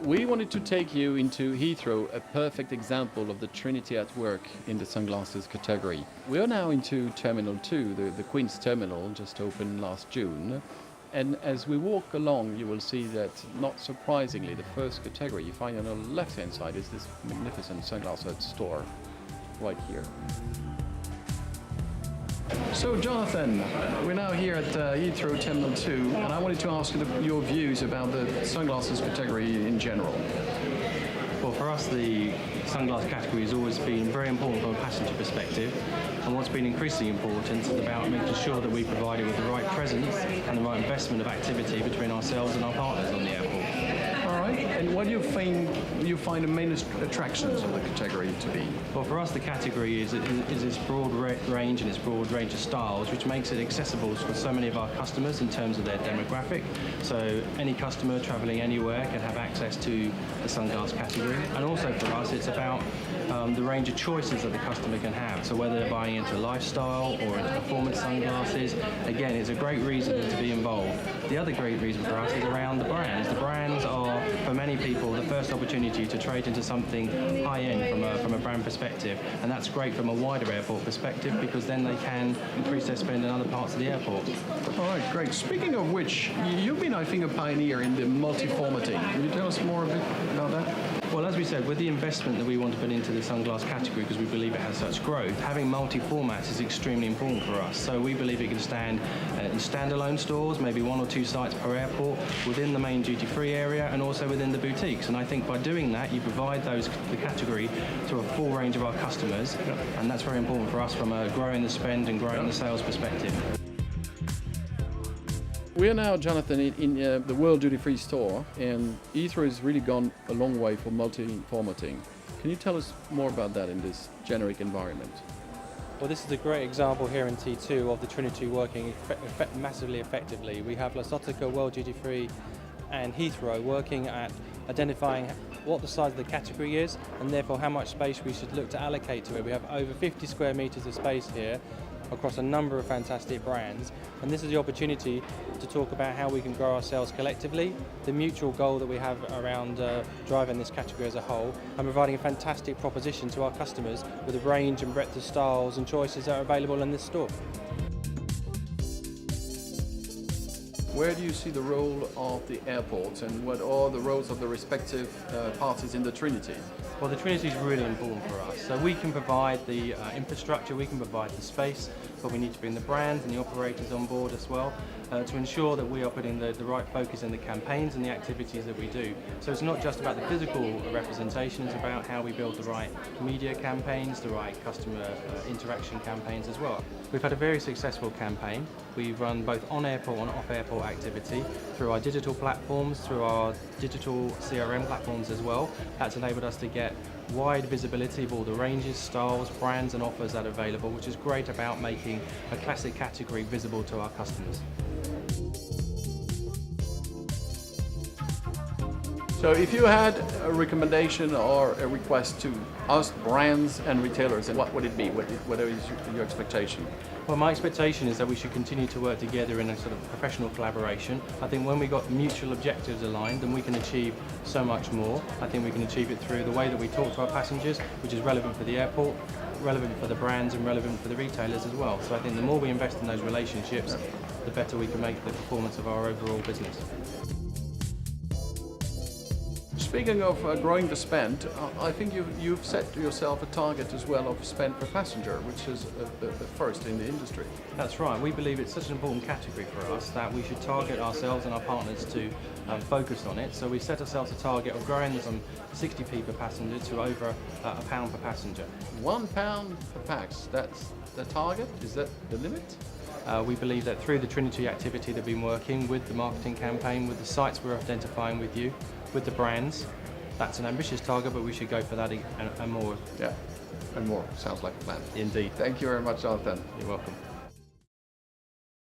We wanted to take you into Heathrow, a perfect example of the Trinity at work in the sunglasses category. We are now into Terminal 2, the Queen's Terminal, just opened last June. And as we walk along, you will see that, not surprisingly, the first category you find on the left-hand side is this magnificent sunglasses store right here. So Jonathan, we're now here at Heathrow Terminal 2, and I wanted to ask you your views about the sunglasses category in general. Well, for us, the sunglass category has always been very important from a passenger perspective, and what's been increasingly important is about making sure that we provide it with the right presence and the right investment of activity between ourselves and our partners on the airport. All right, and what do you find the main attractions of the category to be? Well, for us, the category is its broad range and its broad range of styles, which makes it accessible for so many of our customers in terms of their demographic. So any customer travelling anywhere can have access to the sunglass category. And also for us, it's about the range of choices that the customer can have. So whether they're buying into lifestyle or into performance sunglasses, again, it's a great reason to be involved. The other great reason for us is around the brands. The brands are, for many people, the first opportunity to trade into something high-end from a brand perspective, and that's great from a wider airport perspective because then they can increase their spend in other parts of the airport. All right, great. Speaking of which, you've been, I think, a pioneer in the multiformatting. Can you tell us more a bit about that? Well, as we said, with the investment that we want to put into the sunglass category because we believe it has such growth, having multi-formats is extremely important for us. So we believe it can stand in standalone stores, maybe 1 or 2 sites per airport, within the main duty-free area and also within the boutiques. And I think by doing that, you provide the category to a full range of our customers, and that's very important for us from a growing the spend and growing the sales perspective. We are now, Jonathan, in the World Duty Free store, and Heathrow has really gone a long way for multi-formatting. Can you tell us more about that in this generic environment? Well, this is a great example here in T2 of the Trinity working massively effectively. We have Luxottica, World Duty Free and Heathrow working at identifying what the size of the category is and therefore how much space we should look to allocate to it. We have over 50 square meters of space here across a number of fantastic brands, and this is the opportunity to talk about how we can grow our sales collectively, the mutual goal that we have around driving this category as a whole, and providing a fantastic proposition to our customers with a range and breadth of styles and choices that are available in this store. Where do you see the role of the airports, and what are the roles of the respective parties in the Trinity? Well, the Trinity is really important for us. So we can provide the infrastructure, we can provide the space, but we need to bring the brands and the operators on board as well to ensure that we are putting the right focus in the campaigns and the activities that we do. So it's not just about the physical representation, it's about how we build the right media campaigns, the right customer interaction campaigns as well. We've had a very successful campaign. We've run both on-airport and off-airport activity through our digital platforms, through our digital CRM platforms as well. That's enabled us to get wide visibility of all the ranges, styles, brands and offers that are available, which is great about making a classic category visible to our customers. So if you had a recommendation or a request to us brands and retailers, what would it be? What is your expectation? Well, my expectation is that we should continue to work together in a sort of professional collaboration. I think when we got mutual objectives aligned, then we can achieve so much more. I think we can achieve it through the way that we talk to our passengers, which is relevant for the airport, relevant for the brands and relevant for the retailers as well. So I think the more we invest in those relationships, the better we can make the performance of our overall business. Speaking of growing the spend, I think you've set yourself a target as well of spend per passenger, which is the first in the industry. That's right. We believe it's such an important category for us that we should target ourselves and our partners to focus on it. So we set ourselves a target of growing from 60p per passenger to over £1 per passenger. £1 per pax, that's the target? Is that the limit? We believe that through the Trinity activity that we've been working with the marketing campaign, with the sites we're identifying with you, with the brands, that's an ambitious target, but we should go for that and more. Yeah, and more. Sounds like a plan. Indeed. Thank you very much, Jonathan. You're welcome.